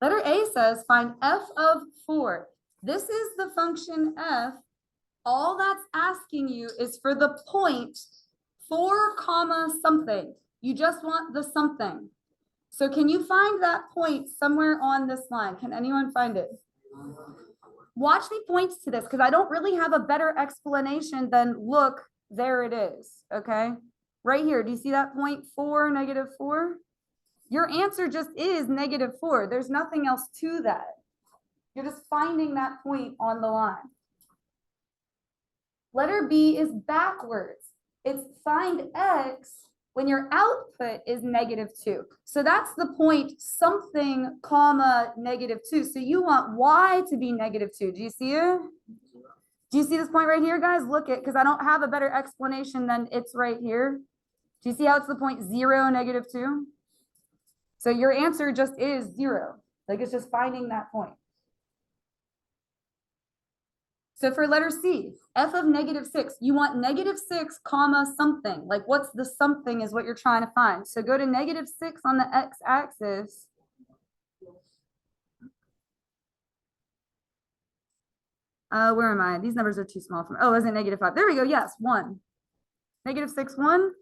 Letter A says find f of 4. This is the function f. All that's asking you is for the point 4 comma something. You just want the something. So can you find that point somewhere on this line? Can anyone find it? Watch me point to this because I don't really have a better explanation than look, there it is. Okay. Right here. Do you see that point 4, -4? Your answer just is -4. There's nothing else to that. You're just finding that point on the line. Letter B is backwards. It's find x when your output is -2. So that's the point something comma -2. So you want y to be -2. Do you see it? Do you see this point right here, guys? Look it, because I don't have a better explanation than it's right here. Do you see how it's the point 0, -2? So your answer just is 0. Like it's just finding that point. So for letter C, f of -6, you want -6 comma something. Like what's the something is what you're trying to find. So go to -6 on the x-axis. Where am I? These numbers are too small for me. Oh, is it -5? There we go. Yes, 1. -6, 1.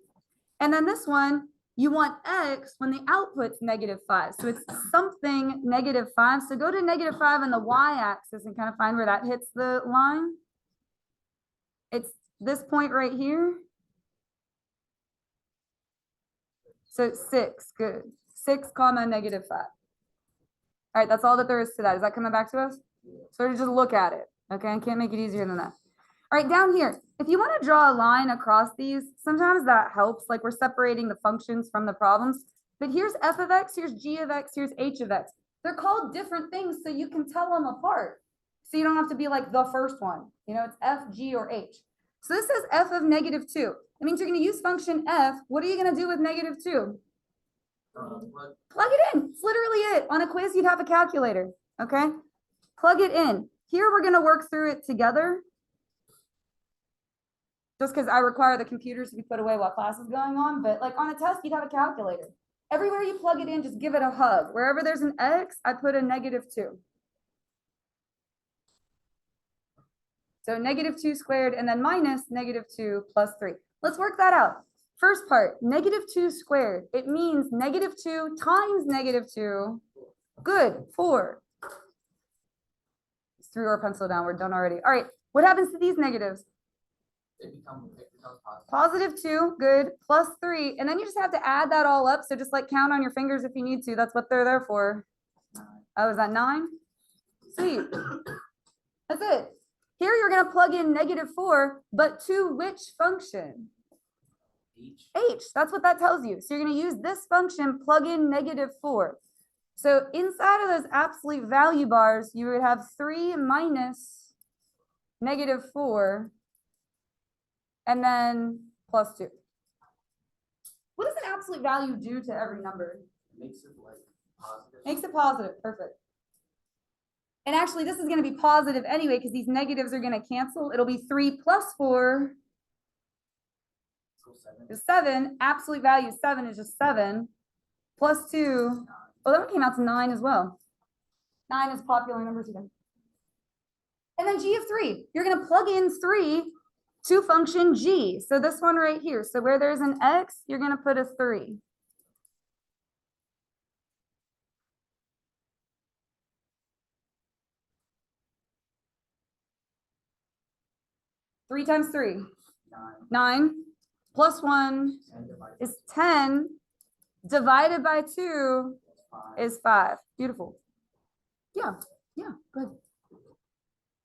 And then this one, you want x when the output's -5. So it's something -5. So go to -5 on the y-axis and kind of find where that hits the line. It's this point right here. So 6, good. 6 comma -5. All right, that's all that there is to that. Is that coming back to us? So just look at it. Okay, I can't make it easier than that. All right, down here, if you want to draw a line across these, sometimes that helps. Like we're separating the functions from the problems. But here's f of x, here's g of x, here's h of x. They're called different things so you can tell them apart. So you don't have to be like the first one. You know, it's f, g, or h. So this says f of -2. That means you're going to use function f. What are you going to do with -2? Plug it in. It's literally it. On a quiz, you'd have a calculator. Okay? Plug it in. Here, we're going to work through it together. Just because I require the computers to be put away while class is going on. But like on a test, you'd have a calculator. Everywhere you plug it in, just give it a hug. Wherever there's an x, I put a -2. So -2 squared and then minus -2 plus 3. Let's work that out. First part, -2 squared. It means -2 times -2. Good, 4. It's 3 or pencil down. We're done already. All right, what happens to these negatives? It becomes positive 2, good, plus 3. And then you just have to add that all up. So just like count on your fingers if you need to. That's what they're there for. Oh, is that 9? Sweet. That's it. Here you're going to plug in -4, but to which function? H. That's what that tells you. So you're going to use this function, plug in -4. So inside of those absolute value bars, you would have 3 minus -4, and then plus 2. What does an absolute value do to every number? It makes it like positive. Makes it positive. Perfect. And actually, this is going to be positive anyway, because these negatives are going to cancel. It'll be 3 plus 4 is 7. Absolute value 7 is just 7. Plus 2. Oh, that one came out to 9 as well. 9 is popular numbers again. And then g of 3. You're going to plug in 3 to function g. So this one right here. So where there's an x, you're going to put a 3. Three times 3. 9. Plus 1 is 10. Divided by 2 is 5. Beautiful. Yeah, good.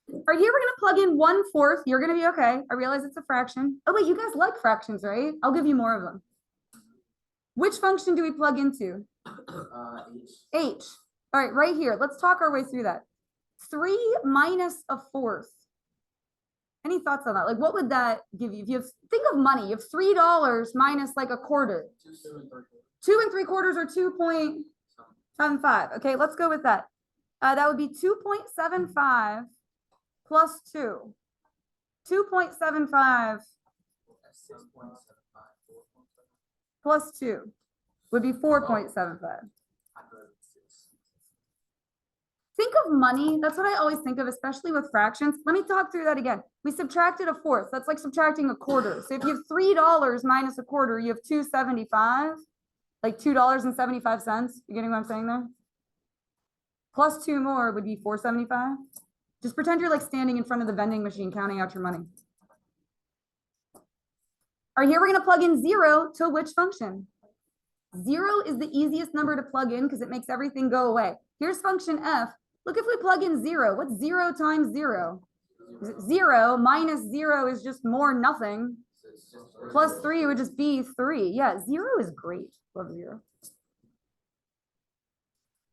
All right, here we're going to plug in 1/4. You're going to be okay. I realize it's a fraction. Oh, wait, you guys like fractions, right? I'll give you more of them. Which function do we plug into? H. All right, right here. Let's talk our way through that. 3 minus 1/4. Any thoughts on that? Like, what would that give you? If you have, think of money. You have $3 minus like a quarter. 2 3/4 are 2.75. Okay, let's go with that. That would be 2.75 plus 2. 2.75 plus 2 would be 4.75. Think of money. That's what I always think of, especially with fractions. Let me talk through that again. We subtracted a fourth. That's like subtracting a quarter. So if you have $3 minus a quarter, you have $2.75, like $2.75. You getting what I'm saying there? Plus two more would be $4.75. Just pretend you're like standing in front of the vending machine counting out your money. All right, here we're going to plug in 0 to which function? 0 is the easiest number to plug in because it makes everything go away. Here's function f. Look, if we plug in 0, what's 0 times 0? 0 minus 0 is just more nothing. Plus 3 would just be 3. Yeah, 0 is great. Love 0.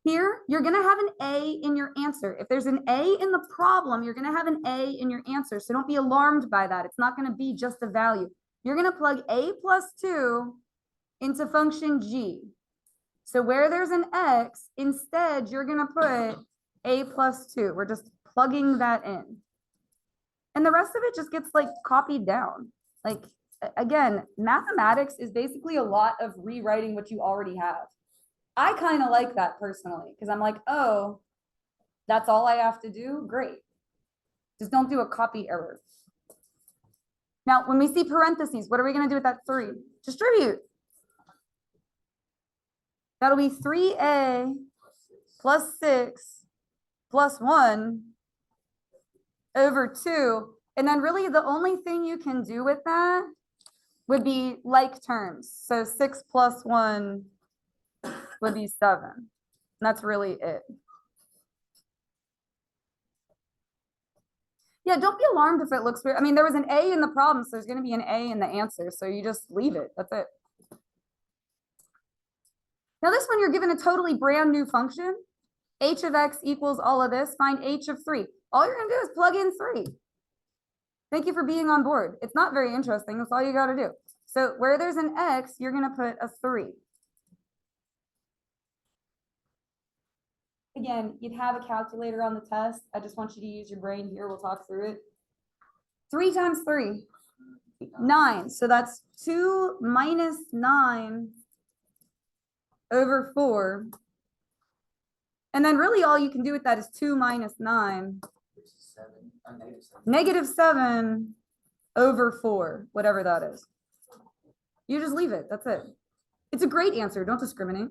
Here, you're going to have an A in your answer. If there's an A in the problem, you're going to have an A in your answer. So don't be alarmed by that. It's not going to be just a value. You're going to plug A plus 2 into function g. So where there's an x, instead, you're going to put a plus 2. We're just plugging that in. And the rest of it just gets like copied down. Like, again, mathematics is basically a lot of rewriting what you already have. I kind of like that personally, because I'm like, oh, that's all I have to do? Great. Just don't do a copy error. Now, when we see parentheses, what are we going to do with that 3? Distribute. That'll be 3a plus 6 plus 1 over 2. And then really the only thing you can do with that would be like terms. So 6 plus 1 would be 7. And that's really it. Yeah, don't be alarmed if it looks weird. I mean, there was an A in the problem, so there's going to be an A in the answer. So you just leave it. That's it. Now this one, you're given a totally brand new function. H of x equals all of this. Find h of 3. All you're going to do is plug in 3. Thank you for being on board. It's not very interesting. That's all you got to do. So where there's an x, you're going to put a 3. Again, you'd have a calculator on the test. I just want you to use your brain here. We'll talk through it. 3 times 3, 9. So that's 2 minus 9 over 4. And then really all you can do with that is 2 minus 9. Negative 7 over 4, whatever that is. You just leave it. That's it. It's a great answer. Don't discriminate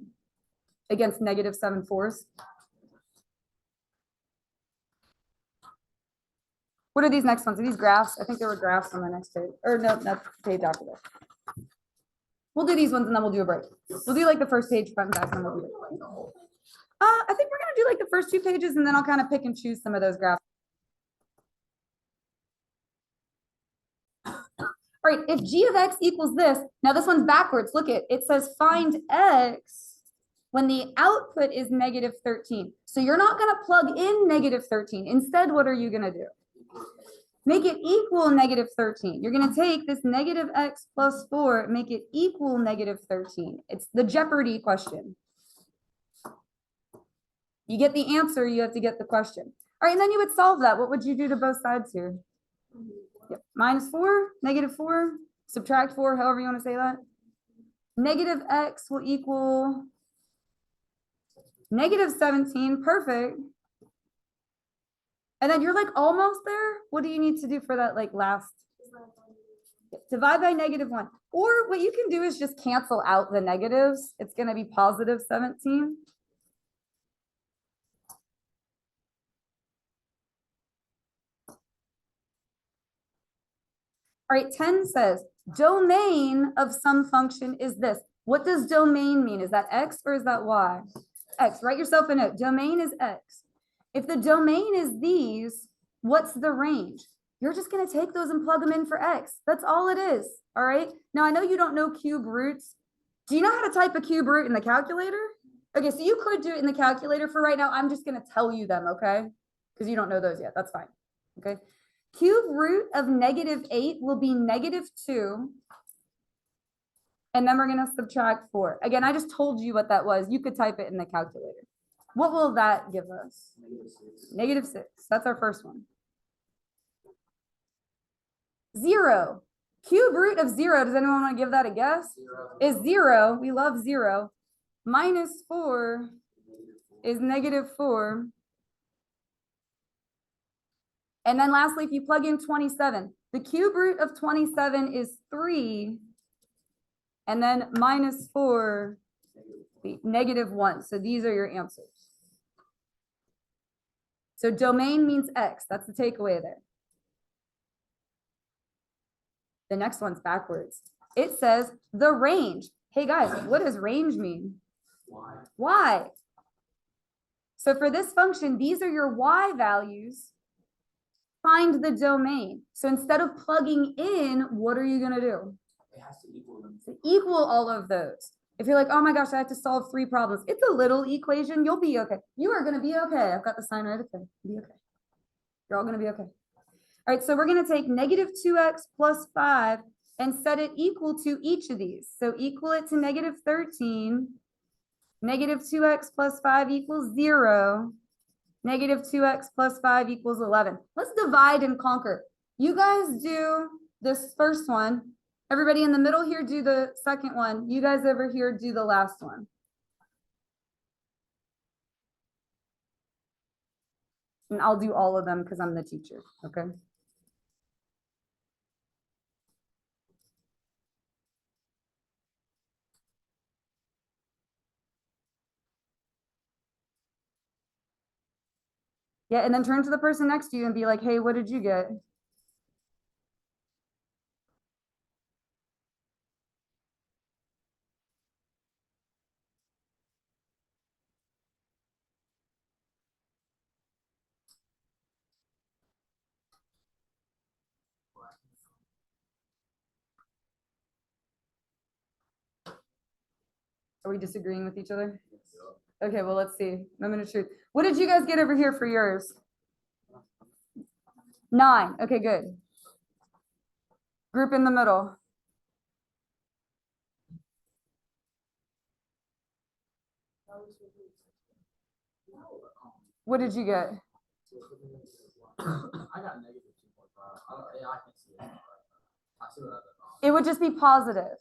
against negative 7 fourths. What are these next ones? Are these graphs? I think there were graphs on the next page. Or no, that's the page after this. We'll do these ones and then we'll do a break. We'll do like the first page front and back and then we'll do it. I think we're going to do like the first 2 pages and then I'll kind of pick and choose some of those graphs. All right, if g of x equals this, now this one's backwards. Look it says find x when the output is negative 13. So you're not going to plug in negative 13. Instead, what are you going to do? Make it equal negative 13. You're going to take this negative x plus 4, make it equal negative 13. It's the Jeopardy question. You get the answer, you have to get the question. All right, and then you would solve that. What would you do to both sides here? Yep. Minus 4, negative 4, subtract 4, however you want to say that. Negative x will equal negative 17. Perfect. And then you're like almost there. What do you need to do for that like last? Divide by negative 1. Or what you can do is just cancel out the negatives. It's going to be positive 17. All right, 10 says domain of some function is this. What does domain mean? Is that x or is that y? X. Write yourself a note. Domain is x. If the domain is these, what's the range? You're just going to take those and plug them in for x. That's all it is. All right. Now, I know you don't know cube roots. Do you know how to type a cube root in the calculator? Okay, so you could do it in the calculator. For right now, I'm just going to tell you them, okay? Because you don't know those yet. That's fine. Okay. Cube root of negative 8 will be negative 2. And then we're going to subtract 4. Again, I just told you what that was. You could type it in the calculator. What will that give us? Negative 6. That's our first one. 0. Cube root of 0. Does anyone want to give that a guess? 0. Is 0. We love 0. Minus 4 is negative 4. And then lastly, if you plug in 27, the cube root of 27 is 3. And then minus 4, negative 1. So these are your answers. So domain means X. That's the takeaway there. The next one's backwards. It says the range. Hey guys, what does range mean? Why? Y. So for this function, these are your Y values. Find the domain. So instead of plugging in, what are you going to do? It has to equal them. To equal all of those. If you're like, oh my gosh, I have to solve 3 problems. It's a little equation. You'll be okay. You are going to be okay. I've got the sign right up there. Be okay. You're all going to be okay. All right, so we're going to take negative 2x plus 5 and set it equal to each of these. So equal it to negative 13. Negative 2x plus 5 equals 0. Negative 2x plus 5 equals 11. Let's divide and conquer. You guys do this first one. Everybody in the middle here do the second one. You guys over here do the last one. And I'll do all of them because I'm the teacher, okay? Yeah, and then turn to the person next to you and be like, hey, what did you get? Are we disagreeing with each other? Okay, well, let's see. Moment of truth. What did you guys get over here for yours? 9. Okay, good. Group in the middle. What did you get? I got negative 2.5. Yeah, I can see it. I see what I did. It would just be positive.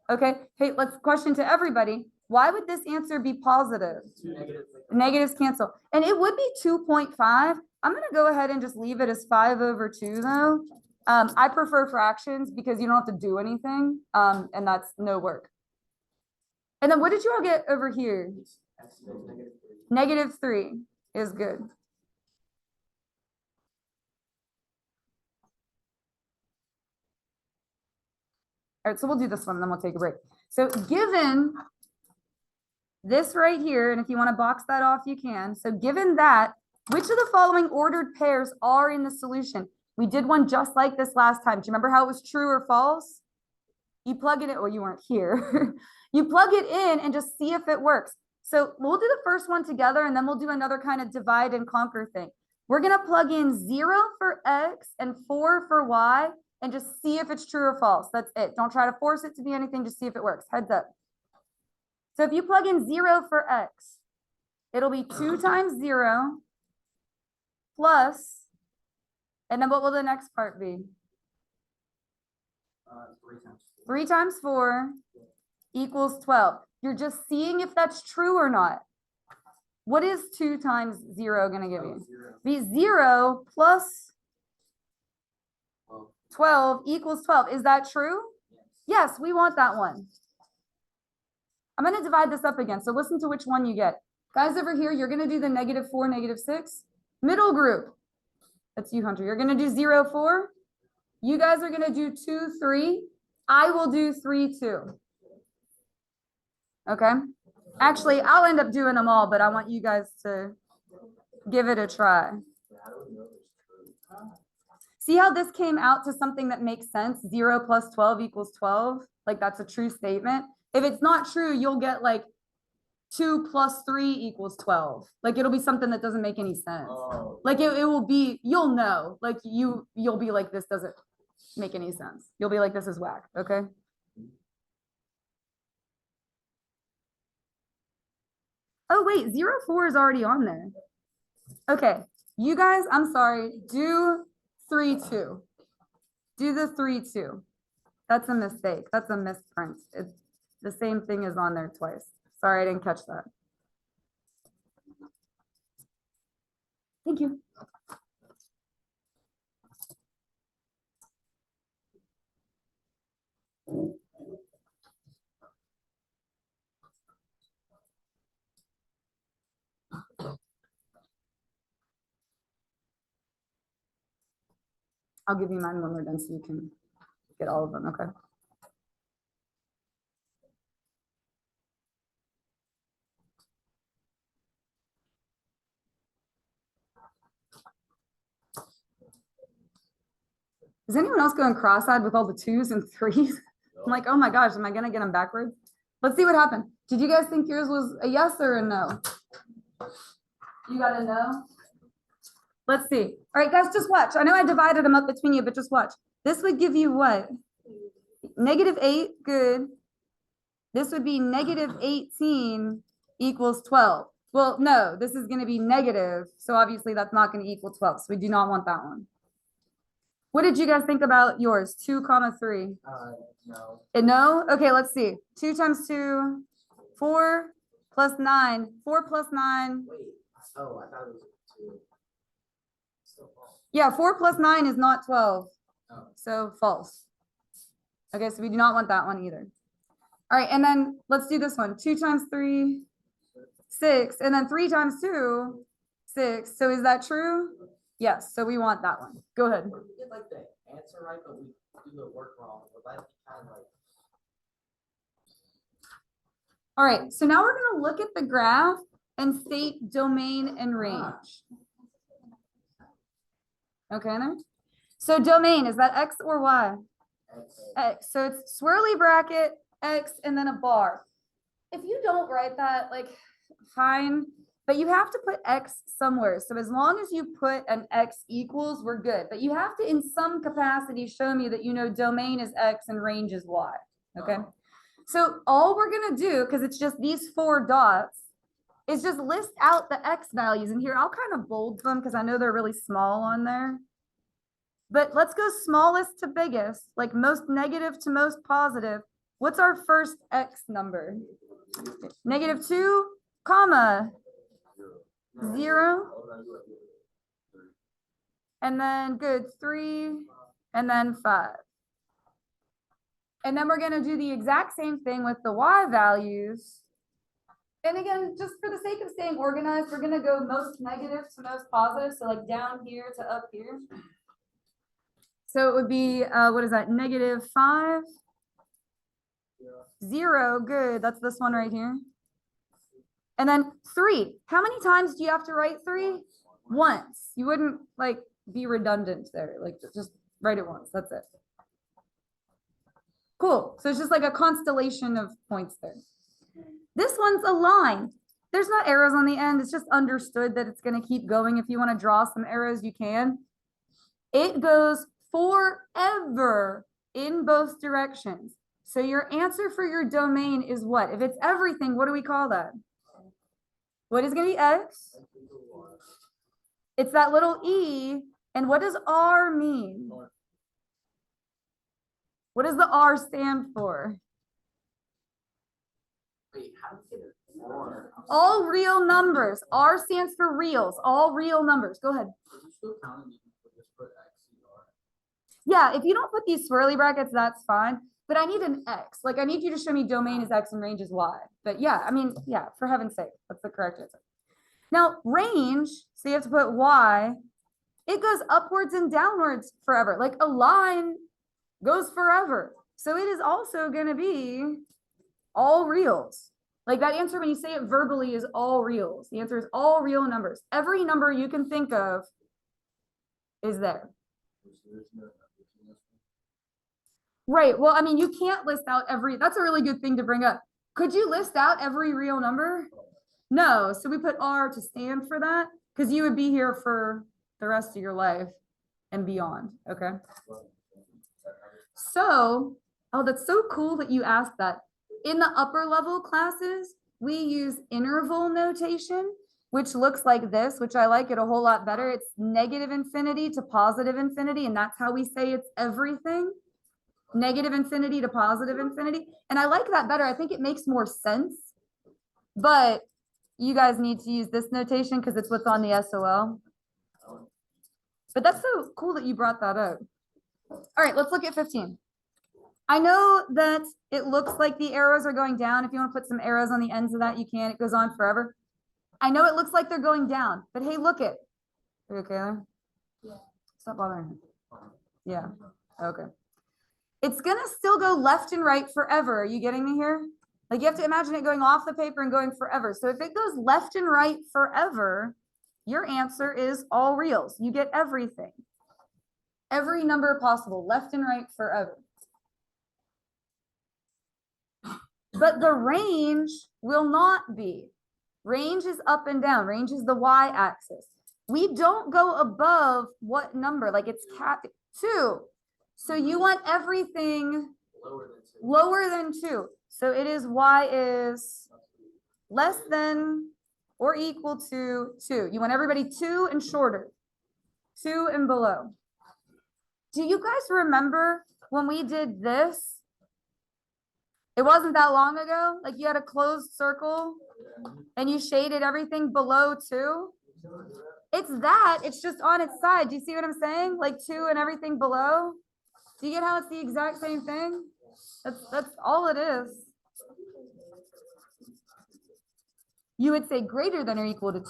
Okay, hey, let's question to everybody. Why would this answer be positive? Two negatives. Negatives cancel. And it would be 2.5. I'm going to go ahead and just leave it as 5 over 2 though. I prefer fractions because you don't have to do anything. And that's no work. And then what did you all get over here? X is negative 3. Negative 3 is good. All right, so we'll do this one, then we'll take a break. So given this right here, and if you want to box that off, you can. So given that, which of the following ordered pairs are in the solution? We did one just like this last time. Do you remember how it was true or false? You plug it in, well, you weren't here. You plug it in and just see if it works. So we'll do the first one together, and then we'll do another kind of divide and conquer thing. We're going to plug in 0 for X and 4 for Y and just see if it's true or false. That's it. Don't try to force it to be anything. Just see if it works. Heads up. So if you plug in 0 for X, it'll be 2 times 0 plus, and then what will the next part be? 3 times 4. 3 times 4 equals 12. You're just seeing if that's true or not. What is 2 times 0 going to give you? 0. Be 0 plus 12 equals 12. Is that true? Yes. Yes, we want that one. I'm going to divide this up again. So listen to which one you get. Guys over here, you're going to do the negative 4, negative 6. Middle group. That's you, Hunter. You're going to do 0, 4. You guys are going to do 2, 3. I will do 3, 2. Okay. Actually, I'll end up doing them all, but I want you guys to give it a try. How do we know it's true? See how this came out to something that makes sense? 0 plus 12 equals 12. Like that's a true statement. If it's not true, you'll get like 2 plus 3 equals 12. Like it'll be something that doesn't make any sense. Oh. Like it will be, you'll know, like you'll be like, this doesn't make any sense. You'll be like, this is whack. Okay. Oh wait, 0, 4 is already on there. Okay. You guys, I'm sorry. Do 3, 2. Do the 3, 2. That's a mistake. That's a misprint. It's the same thing is on there twice. Sorry, I didn't catch that. Thank you. I'll give you mine when we're done so you can get all of them, okay? Is anyone else going cross-eyed with all the 2s and 3s? I'm like, oh my gosh, am I gonna get them backwards? Let's see what happened. Did you guys think yours was a yes or a no? You got a no? Let's see. All right, guys, just watch. I know I divided them up between you, but just watch. This would give you what? -8, good. This would be -18 equals 12. Well, no, this is going to be negative. So obviously that's not going to equal 12. So we do not want that one. What did you guys think about yours? 2, 3. No. No? Okay, let's see. 2 times 2, 4 plus 9. 4 plus 9. Wait. Oh, I thought it was 2. Still false. Yeah, 4 plus 9 is not 12. Oh. So false. Okay, so we do not want that one either. All right, and then let's do this one. 2 times 3, 6. And then 3 times 2, 6. So is that true? Yes, so we want that one. Go ahead. We get like the answer right, but we do the work wrong. Would that be kind of like All right, so now we're gonna look at the graph and state domain and range. Okay, there. So domain, is that X or Y? X? X. So it's swirly bracket, X, and then a bar. If you don't write that, like, fine, but you have to put X somewhere. So as long as you put an X equals, we're good. But you have to, in some capacity, show me that you know domain is X and range is Y, okay? So all we're gonna do, because it's just these 4 dots, is just list out the X values. And here, I'll kind of bold them because I know they're really small on there. But let's go smallest to biggest, like most negative to most positive. What's our first X number? -2, comma, 0. And then good, 3, and then 5. And then we're gonna do the exact same thing with the Y values. And again, just for the sake of staying organized, we're gonna go most negative to most positive. So like down here to up here. So it would be, what is that? -5, 0, good. That's this one right here. And then 3. How many times do you have to write 3? Once. You wouldn't like be redundant there. Like just write it once. That's it. Cool. So it's just like a constellation of points there. This one's a line. There's not arrows on the end. It's just understood that it's going to keep going. If you want to draw some arrows, you can. It goes forever in both directions. So your answer for your domain is what? If it's everything, what do we call that? What is going to be X? It's that little E. And what does R mean? What does the R stand for? Wait, how do you get it? 4? All real numbers. R stands for reals. All real numbers. Go ahead. Are you still counting? You can just put X, R. Yeah, if you don't put these swirly brackets, that's fine. But I need an X. Like I need you to show me domain is X and range is Y. But yeah, I mean, yeah, for heaven's sake, that's the correct answer. Now range, so you have to put Y. It goes upwards and downwards forever. Like a line goes forever. So it is also going to be all reals. Like that answer, when you say it verbally, is all reals. The answer is all real numbers. Every number you can think of is there. Right. Well, I mean, you can't list out every, that's a really good thing to bring up. Could you list out every real number? No. So we put R to stand for that because you would be here for the rest of your life and beyond. Okay. So, oh, that's so cool that you asked that. In the upper level classes, we use interval notation, which looks like this, which I like it a whole lot better. It's -infinity to +infinity, and that's how we say it's everything. -infinity to +infinity. And I like that better. I think it makes more sense. But you guys need to use this notation because it's what's on the SOL. But that's so cool that you brought that up. All right, let's look at 15. I know that it looks like the arrows are going down. If you want to put some arrows on the ends of that, you can. It goes on forever. I know it looks like they're going down, but hey, look it. Are you okay there? Yeah. Stop bothering me. Yeah, okay. It's gonna still go left and right forever. Are you getting me here? Like you have to imagine it going off the paper and going forever. So if it goes left and right forever, your answer is all reals. You get everything. Every number possible, left and right forever. But the range will not be. Range is up and down. Range is the y-axis. We don't go above what number? Like it's cat 2. So you want everything lower than 2. So it is y is less than or equal to 2. You want everybody 2 and shorter. 2 and below. Do you guys remember when we did this? It wasn't that long ago. Like you had a closed circle and you shaded everything below 2. It's that. It's just on its side. Do you see what I'm saying? Like 2 and everything below. Do you get how it's the exact same thing? That's all it is. You would say greater than or equal to 2.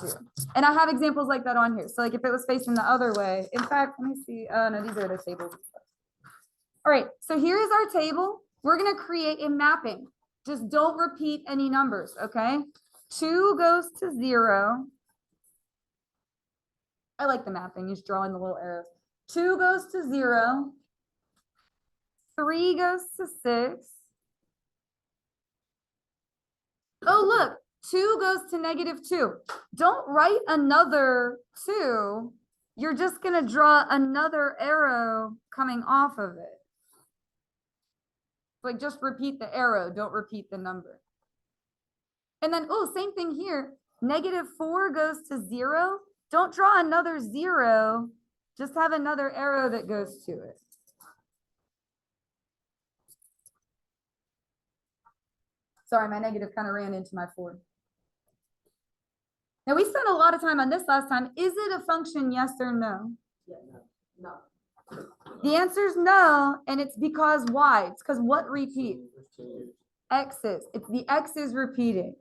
And I have examples like that on here. So like if it was facing the other way, in fact, let me see. No, these are the tables. All right, so here is our table. We're gonna create a mapping. Just don't repeat any numbers, okay? 2 goes to 0. I like the mapping, just drawing the little arrows. 2 goes to 0. 3 goes to 6. Oh, look, 2 goes to -2. Don't write another 2. You're just gonna draw another arrow coming off of it. Like just repeat the arrow, don't repeat the number. And then, oh, same thing here. -4 goes to 0. Don't draw another 0. Just have another arrow that goes to it. Sorry, my negative kind of ran into my 4. Now we spent a lot of time on this last time. Is it a function, yes or no? Yeah, no. The answer is no, and it's because why? It's because what repeats? X's. It's the X's repeating,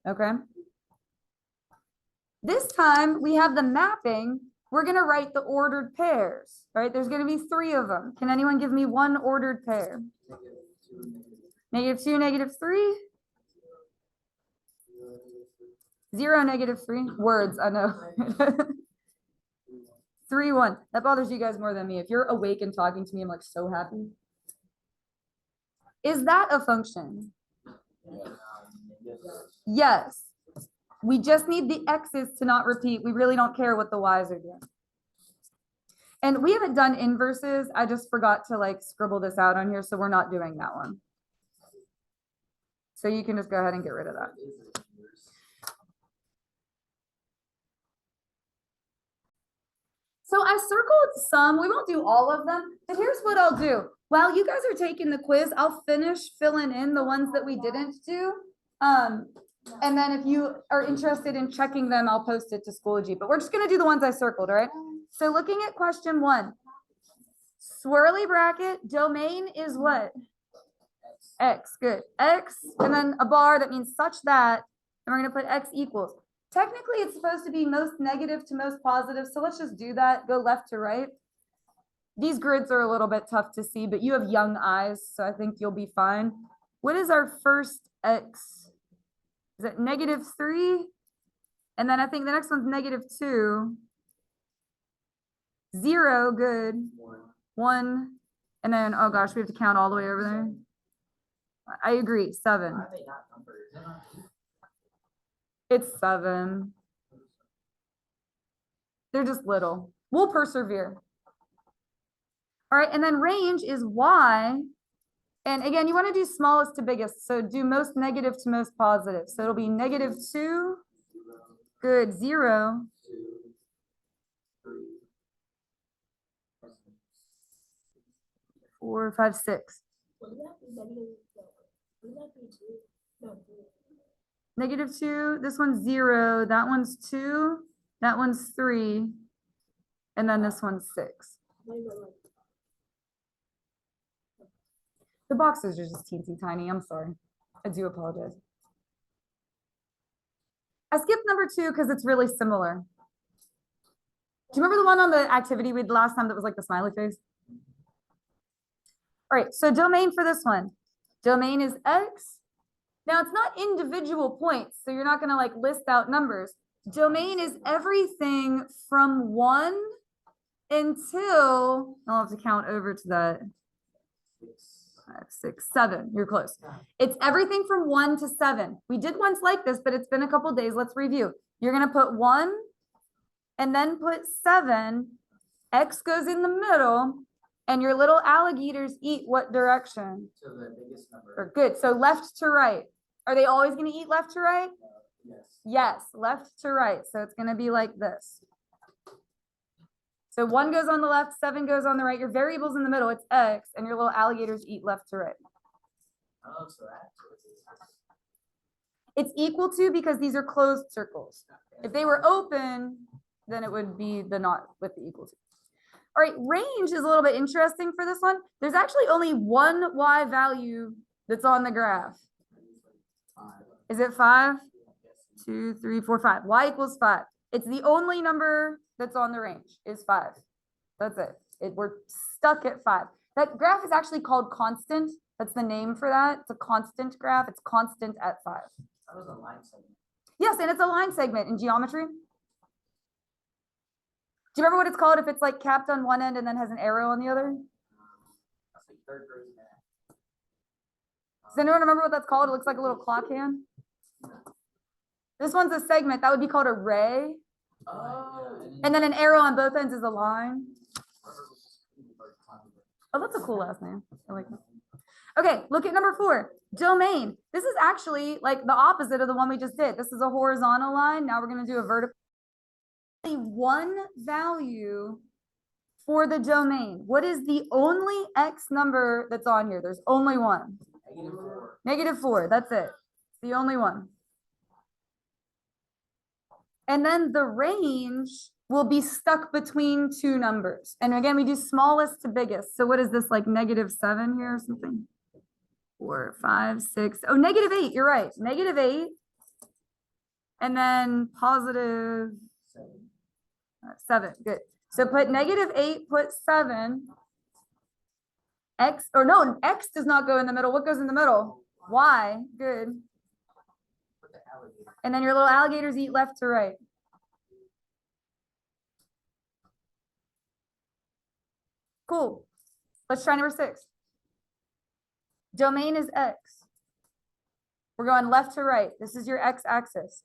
okay? This time we have the mapping. We're gonna write the ordered pairs, right? There's gonna be 3 of them. Can anyone give me one ordered pair? -2, -3? 0, -3. Words, I know. 3, 1. That bothers you guys more than me. If you're awake and talking to me, I'm like so happy. Is that a function? Yes. We just need the X's to not repeat. We really don't care what the Y's are doing. And we haven't done inverses. I just forgot to like scribble this out on here, so we're not doing that one. So you can just go ahead and get rid of that. So I circled some, we won't do all of them, but here's what I'll do. While you guys are taking the quiz, I'll finish filling in the ones that we didn't do. And then if you are interested in checking them, I'll post it to Schoology, but we're just gonna do the ones I circled, all right? So looking at question 1, swirly bracket, domain is what? X, good. X, and then a bar that means such that, and we're gonna put X equals. Technically, it's supposed to be most negative to most positive, so let's just do that. Go left to right. These grids are a little bit tough to see, but you have young eyes, so I think you'll be fine. What is our first X? Is it -3? And then I think the next one's -2. 0, good. 1. And then, oh gosh, we have to count all the way over there. I agree, 7. It's 7. They're just little. We'll persevere. All right, and then range is Y. And again, you want to do smallest to biggest. So do most negative to most positive. So it'll be -2, good, 0. 4, 5, 6. -2, this one's 0, that one's 2, that one's 3, and then this one's 6. The boxes are just teensy tiny, I'm sorry. I do apologize. I skipped number 2 because it's really similar. Do you remember the one on the activity we did last time that was like the smiley face? All right, so domain for this one. Domain is X. Now it's not individual points, so you're not gonna like list out numbers. Domain is everything from 1 until, I'll have to count over to that. 5, 6, 7, you're close. It's everything from 1 to 7. We did once like this, but it's been a couple days. Let's review. You're gonna put 1 and then put 7. X goes in the middle, and your little alligators eat what direction? So the biggest number. Or good, so left to right. Are they always gonna eat left to right? Yes. Yes, left to right. So it's gonna be like this. So 1 goes on the left, 7 goes on the right. Your variable's in the middle, it's X, and your little alligators eat left to right. Oh, so that's. It's equal to because these are closed circles. If they were open, then it would be the not with the equal to. All right, range is a little bit interesting for this one. There's actually only one Y value that's on the graph. Is it 5? 2, 3, 4, 5. Y equals 5. It's the only number that's on the range is 5. That's it. We're stuck at 5. That graph is actually called constant. That's the name for that. It's a constant graph. It's constant at 5. That was a line segment. Yes, and it's a line segment in geometry. Do you remember what it's called if it's like capped on one end and then has an arrow on the other? That's like third grade math. Does anyone remember what that's called? It looks like a little clock hand. This one's a segment. That would be called a ray. Oh. And then an arrow on both ends is a line. Oh, that's a cool last name. I like that. Okay, look at number 4, domain. This is actually like the opposite of the one we just did. This is a horizontal line. Now we're going to do a vertical. Only one value for the domain. What is the only X number that's on here? There's only one. -4. -4, that's it. It's the only one. And then the range will be stuck between two numbers. And again, we do smallest to biggest. So what is this, like -7 here or something? 4, 5, 6. Oh, -8. You're right. -8. And then positive 7. Good. So put -8, put 7. X, or no, X does not go in the middle. What goes in the middle? Y. Good. Put the alligator. And then your little alligators eat left to right. Cool. Let's try number 6. Domain is X. We're going left to right. This is your X axis.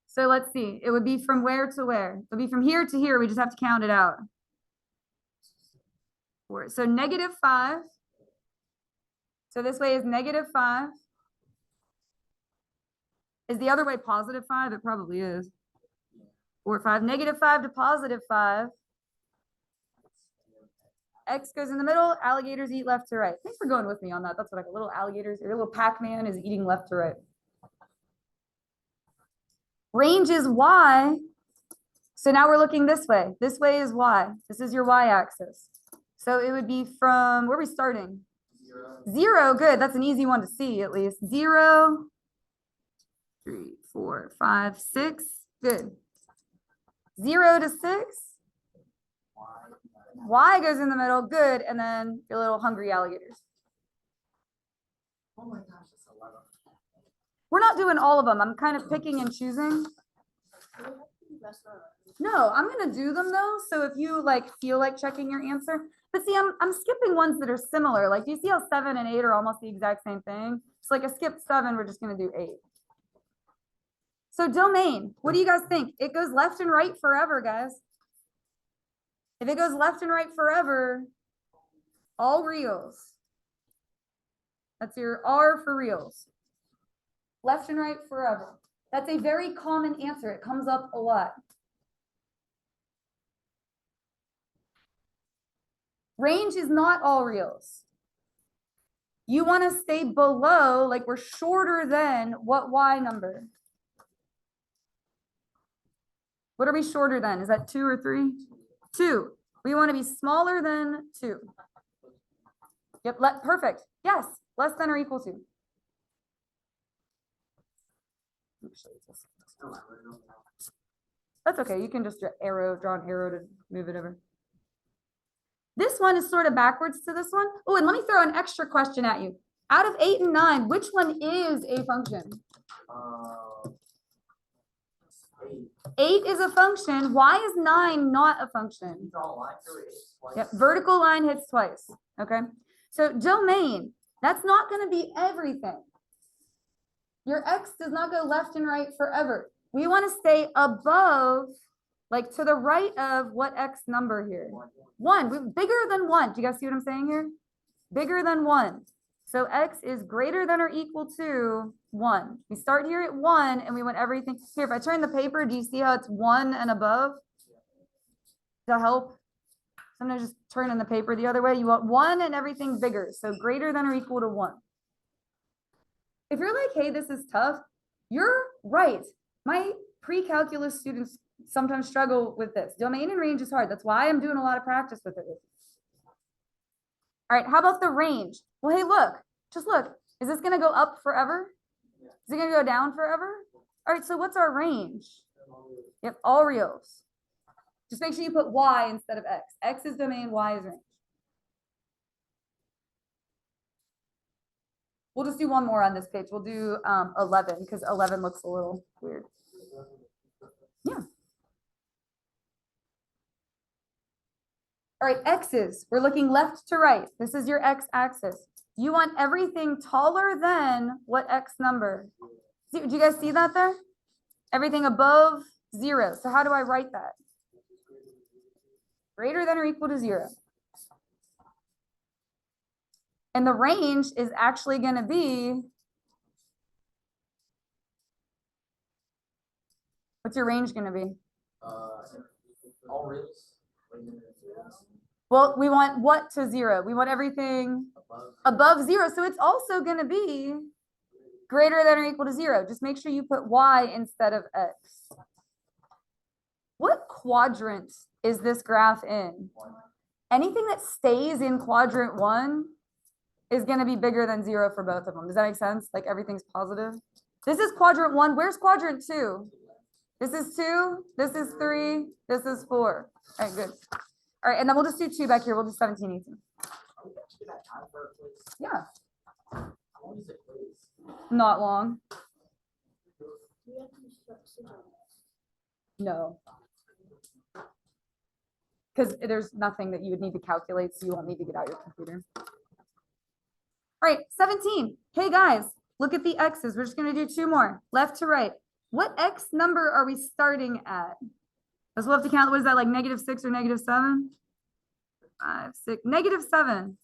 So let's see. It would be from where to where? It would be from here to here. We just have to count it out. So -5. So this way is -5. Is the other way +5? It probably is. 4, 5. -5 to +5. X goes in the middle, alligators eat left to right. Thanks for going with me on that. That's what like a little alligators, your little Pac-Man is eating left to right. Range is Y. So now we're looking this way. This way is Y. This is your Y axis. So it would be from, where are we starting? 0. 0, good. That's an easy one to see at least. 0, 3, 4, 5, 6, good. 0 to 6. Y goes in the middle, good, and then your little hungry alligators. Oh my gosh, that's 11. We're not doing all of them. I'm kind of picking and choosing. No, I'm gonna do them though. So if you like feel like checking your answer, but see, I'm skipping ones that are similar. Like, do you see how 7 and 8 are almost the exact same thing? It's like a skip 7. We're just gonna do 8. So domain, what do you guys think? It goes left and right forever, guys. If it goes left and right forever, all reals. That's your R for reals. Left and right forever. That's a very common answer. It comes up a lot. Range is not all reals. You want to stay below, like we're shorter than what Y number? What are we shorter than? Is that 2 or 3? 2. We want to be smaller than 2. Yep, perfect. Yes, less than or equal to. That's okay. You can just draw an arrow to move it over. This one is sort of backwards to this one. Oh, and let me throw an extra question at you. Out of 8 and 9, which one is a function? Uh, 8. 8 is a function. Why is 9 not a function? Draw a line through it twice. Yep, vertical line hits twice, okay? So domain, that's not gonna be everything. Your X does not go left and right forever. We wanna stay above, like to the right of what X number here? 1, bigger than 1. Do you guys see what I'm saying here? Bigger than 1. So X is greater than or equal to 1. We start here at 1 and we want everything. Here, if I turn the paper, do you see how it's 1 and above? Does that help? Sometimes just turning the paper the other way. You want 1 and everything bigger. So greater than or equal to 1. If you're like, hey, this is tough, you're right. My pre-calculus students sometimes struggle with this. Domain and range is hard. That's why I'm doing a lot of practice with it. All right, how about the range? Well, hey, look, just look. Is this gonna go up forever? Is it gonna go down forever? All right, so what's our range? Yep, all reals. Just make sure you put Y instead of X. X is domain, Y is range. We'll just do one more on this page. We'll do 11 because 11 looks a little weird. Yeah. All right, X's. We're looking left to right. This is your X axis. You want everything taller than what X number? Do you guys see that there? Everything above 0. So how do I write that? Greater than or equal to 0. And the range is actually going to be, what's your range going to be? All reals. Well, we want what to 0? We want everything above 0. So it's also going to be greater than or equal to 0. Just make sure you put Y instead of X. What quadrant is this graph in? Anything that stays in quadrant 1 is going to be bigger than 0 for both of them. Does that make sense? Like everything's positive. This is quadrant 1. Where's quadrant 2? This is 2. This is 3. This is 4. All right, good. All right, and then we'll just do 2 back here. We'll do 17, 18. Yeah. Not long. No. Because there's nothing that you would need to calculate, so you won't need to get out your computer. All right, 17. Hey guys, look at the X's. We're just gonna do 2 more, left to right. What X number are we starting at? Because we'll have to count, what is that, like -6 or -7? 5, 6, -7.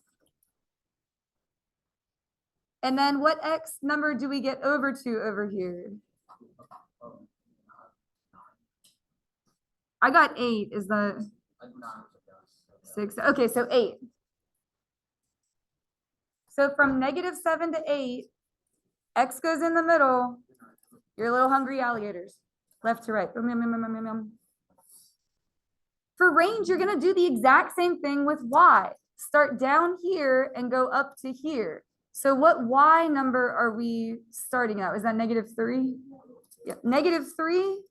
And then what X number do we get over to over here? I got 8, is the 6, okay, so 8. So from -7 to 8, X goes in the middle, your little hungry alligators, left to right. For range, you're gonna do the exact same thing with Y. Start down here and go up to here. So what Y number are we starting at? Is that -3? Yeah, -3.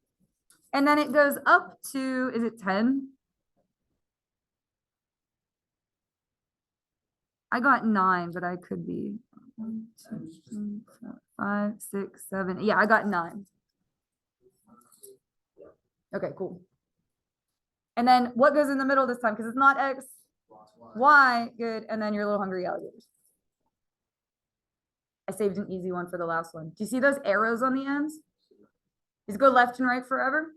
And then it goes up to, is it 10? I got 9, but I could be 1, 2, 3, 4, 5, 6, 7. Yeah, I got 9. Okay, cool. And then what goes in the middle this time? Because it's not X, Y, good. And then your little hungry alligators. I saved an easy one for the last one. Do you see those arrows on the ends? Does it go left and right forever?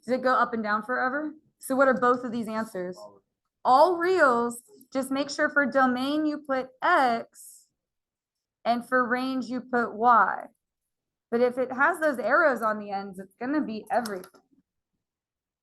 Does it go up and down forever? So what are both of these answers? All reals. Just make sure for domain you put X and for range you put Y. But if it has those arrows on the ends, it's going to be everything.